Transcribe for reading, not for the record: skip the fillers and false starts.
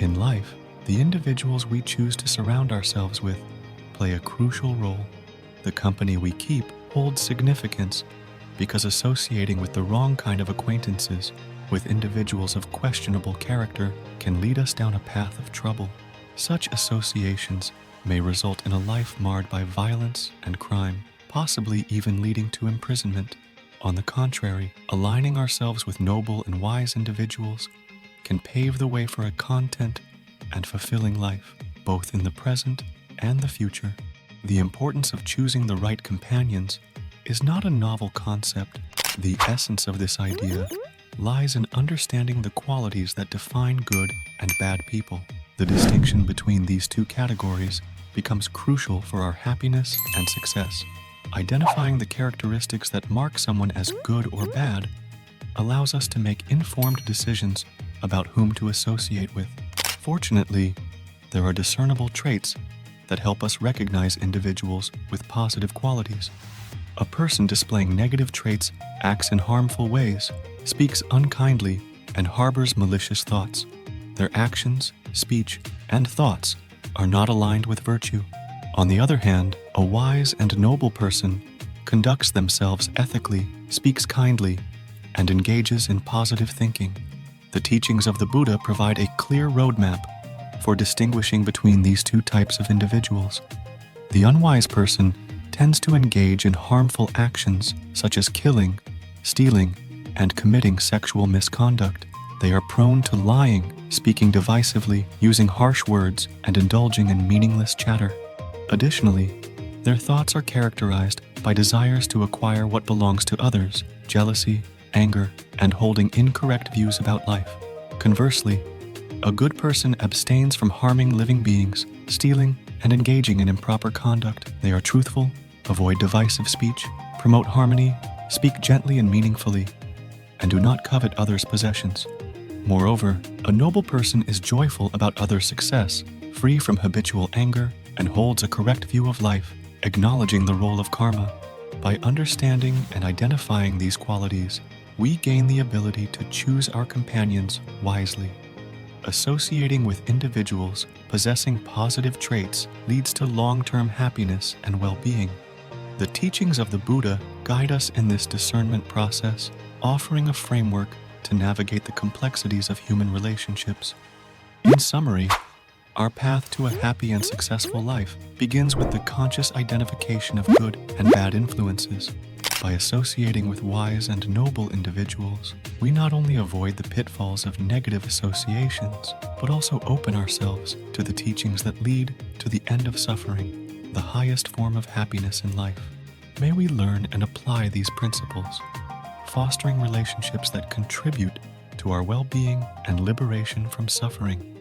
In life, the individuals we choose to surround ourselves with play a crucial role. The company we keep holds significance because associating with the wrong kind of acquaintances with individuals of questionable character can lead us down a path of trouble. Such associations may result in a life marred by violence and crime, possibly even leading to imprisonment. On the contrary, aligning ourselves with noble and wise individuals can pave the way for a content and fulfilling life, both in the present and the future. The importance of choosing the right companions is not a novel concept. The essence of this idea lies in understanding the qualities that define good and bad people. The distinction between these two categories becomes crucial for our happiness and success. Identifying the characteristics that mark someone as good or bad allows us to make informed decisions about whom to associate with. Fortunately, there are discernible traits that help us recognize individuals with positive qualities. A person displaying negative traits acts in harmful ways, speaks unkindly, and harbors malicious thoughts. Their actions, speech, and thoughts are not aligned with virtue. On the other hand, a wise and noble person conducts themselves ethically, speaks kindly, and engages in positive thinking. The teachings of the Buddha provide a clear roadmap for distinguishing between these two types of individuals. The unwise person tends to engage in harmful actions such as killing, stealing, and committing sexual misconduct. They are prone to lying, speaking divisively, using harsh words, and indulging in meaningless chatter. Additionally, their thoughts are characterized by desires to acquire what belongs to others, jealousy, anger, and holding incorrect views about life. Conversely, a good person abstains from harming living beings, stealing, and engaging in improper conduct. They are truthful, avoid divisive speech, promote harmony, speak gently and meaningfully, and do not covet others' possessions. Moreover, a noble person is joyful about others' success, free from habitual anger, and holds a correct view of life, acknowledging the role of karma. By understanding and identifying these qualities, we gain the ability to choose our companions wisely. Associating with individuals possessing positive traits leads to long-term happiness and well-being. The teachings of the Buddha guide us in this discernment process, offering a framework to navigate the complexities of human relationships. In summary, our path to a happy and successful life begins with the conscious identification of good and bad influences. By associating with wise and noble individuals, we not only avoid the pitfalls of negative associations, but also open ourselves to the teachings that lead to the end of suffering, the highest form of happiness in life. May we learn and apply these principles, fostering relationships that contribute to our well-being and liberation from suffering.